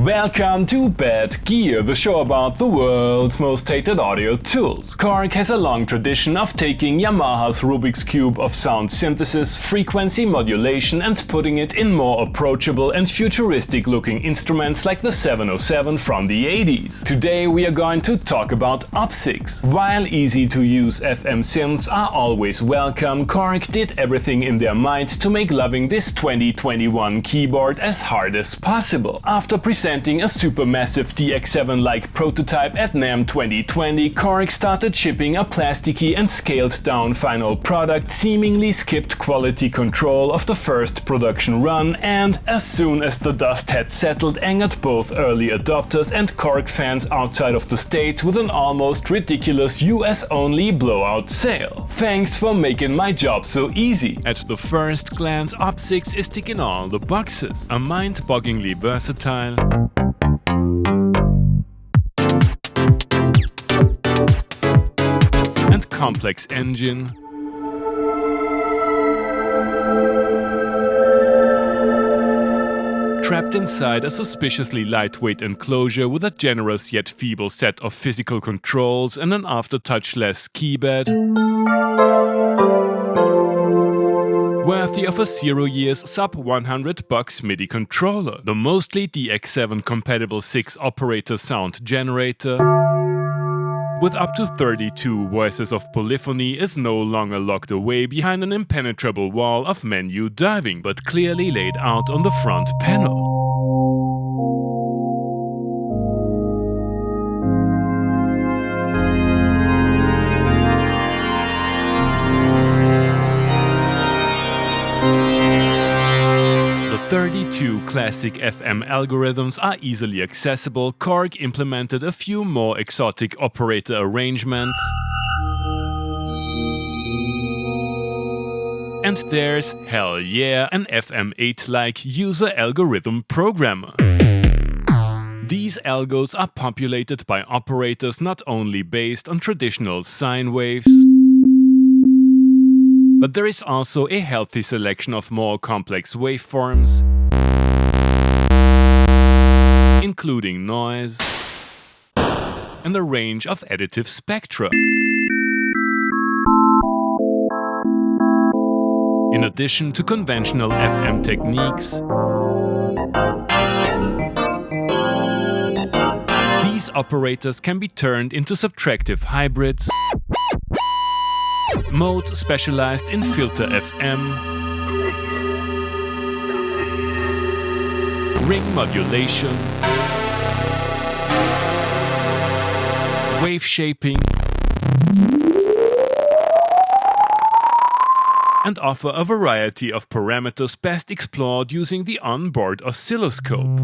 Welcome to Bad Gear, the show about the world's most hated audio tools. Korg has a long tradition of taking Yamaha's Rubik's Cube of sound synthesis, frequency modulation and putting it in more approachable and futuristic looking instruments like the 707 from the 80s. Today we are going to talk about OpSix. While easy to use FM synths are always welcome, Korg did everything in their might to make loving this 2021 keyboard as hard as possible. After presenting a supermassive DX7-like prototype at NAMM 2020, Korg started shipping a plasticky and scaled-down final product, seemingly skipped quality control of the first production run, and as soon as the dust had settled, angered both early adopters and Korg fans outside of the States with an almost ridiculous US-only blowout sale. Thanks for making my job so easy. At the first glance, OpSix is ticking all the boxes. A mind-bogglingly versatile and complex engine, trapped inside a suspiciously lightweight enclosure with a generous yet feeble set of physical controls and an aftertouch-less keypad, worthy of a 0 years sub $100 MIDI controller. The mostly DX7 compatible 6 operator sound generator with up to 32 voices of polyphony is no longer locked away behind an impenetrable wall of menu diving, but clearly laid out on the front panel. The 32 classic FM algorithms are easily accessible. Korg implemented a few more exotic operator arrangements. And there's, hell yeah, an FM8-like user algorithm programmer. These algos are populated by operators not only based on traditional sine waves, but there is also a healthy selection of more complex waveforms, including noise and a range of additive spectra. In addition to conventional FM techniques, these operators can be turned into subtractive hybrids, modes specialized in filter FM, ring modulation, wave shaping, and offer a variety of parameters best explored using the onboard oscilloscope.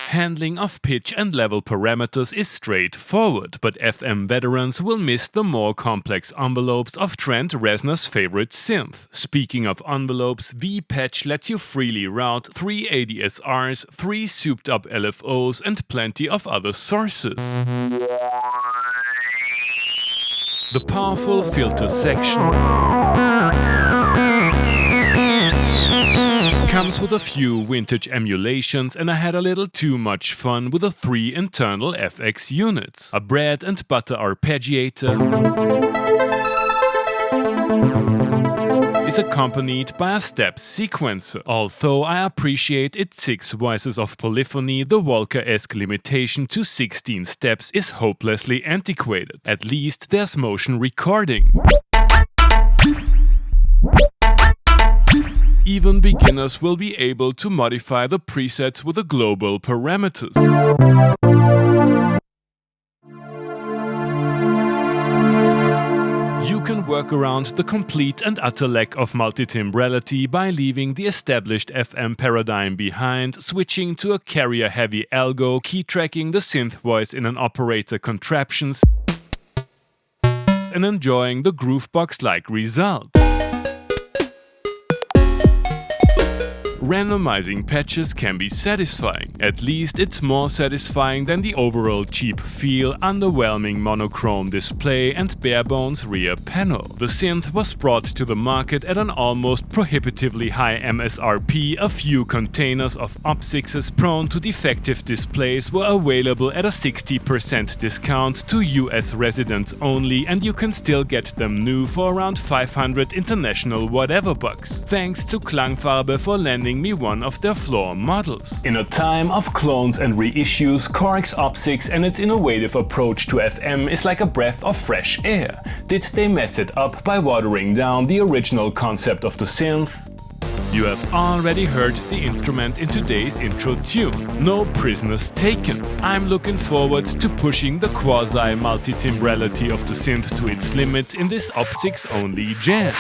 Handling of pitch and level parameters is straightforward, but FM veterans will miss the more complex envelopes of Trent Reznor's favorite synth. Speaking of envelopes, V-Patch lets you freely route 3 ADSRs, 3 souped-up LFOs, and plenty of other sources. The powerful filter section comes with a few vintage emulations, and I had a little too much fun with the 3 internal FX units. A bread and butter Arpeggiator is accompanied by a step sequencer. Although I appreciate its 6 voices of polyphony, the Volker-esque limitation to 16 steps is hopelessly antiquated. At least there's motion recording. Even beginners will be able to modify the presets with the global parameters. You can work around the complete and utter lack of multitimbrality by leaving the established FM paradigm behind, switching to a carrier-heavy algo, key tracking the synth voice in an operator contraptions, and enjoying the Groovebox-like results. randomizing patches can be satisfying. At least it's more satisfying than the overall cheap feel, underwhelming monochrome display and barebones rear panel. The synth was brought to the market at an almost prohibitively high MSRP. A few containers of OpSixes prone to defective displays were available at a 60% discount to US residents only, and you can still get them new for around 500 international whatever bucks. Thanks to Klangfarbe for lending me one of their floor models. In a time of clones and reissues, Korg's OpSix and its innovative approach to FM is like a breath of fresh air. Did they mess it up by watering down the original concept of the synth? You have already heard the instrument in today's intro tune. No prisoners taken. I'm looking forward to pushing the quasi-multitimbrality of the synth to its limits in this OpSix only jam.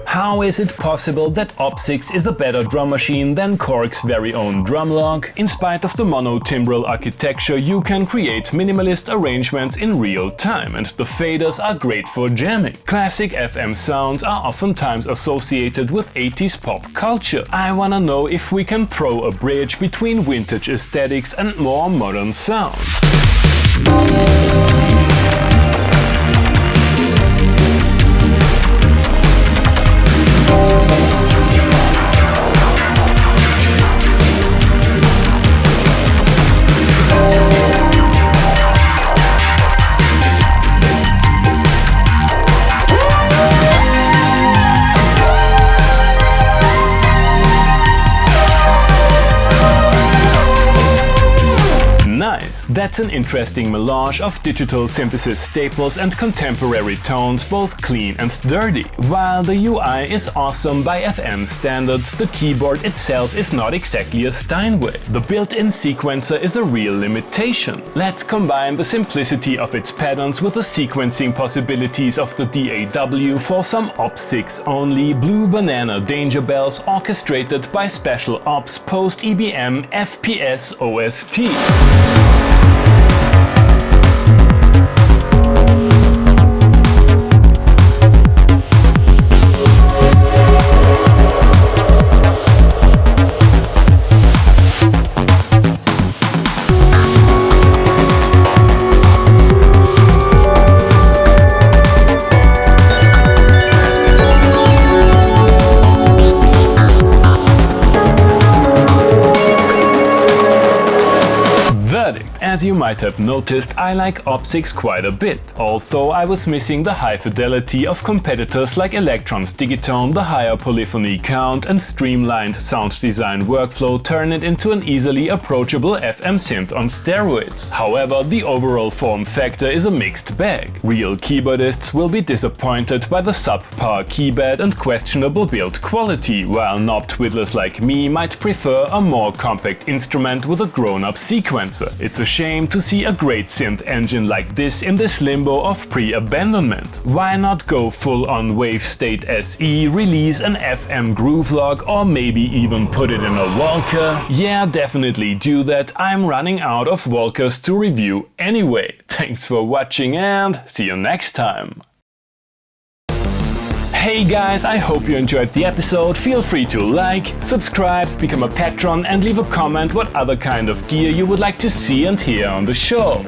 How is it possible that OpSix is a better drum machine than Korg's very own drumlog? In spite of the monotimbral architecture, you can create minimalist arrangements in real time, and the faders are great for jamming. Classic FM sounds are oftentimes associated with 80s pop culture. I wanna know if we can throw a bridge between vintage aesthetics and more modern sounds. That's an interesting melange of digital synthesis staples and contemporary tones, both clean and dirty. While the UI is awesome by FM standards, the keyboard itself is not exactly a Steinway. The built-in sequencer is a real limitation. Let's combine the simplicity of its patterns with the sequencing possibilities of the DAW for some OpSix only Blue Banana danger bells orchestrated by Special Ops post-EBM FPS OST. As you might have noticed, I like OpSix quite a bit, although I was missing the high fidelity of competitors like Electron's Digitone. The higher polyphony count and streamlined sound design workflow turn it into an easily approachable FM synth on steroids. However, the overall form factor is a mixed bag. Real keyboardists will be disappointed by the subpar keypad and questionable build quality, while knob twiddlers like me might prefer a more compact instrument with a grown-up sequencer. It's a shame to see a great synth engine like this in this limbo of pre-abandonment. Why not go full on Wave State SE, release an FM groovelog, or maybe even put it in a Walker? Yeah, definitely do that. I'm running out of Walkers to review anyway. Thanks for watching and see you next time. Hey guys, I hope you enjoyed the episode. Feel free to like, subscribe, become a patron and leave a comment what other kind of gear you would like to see and hear on the show.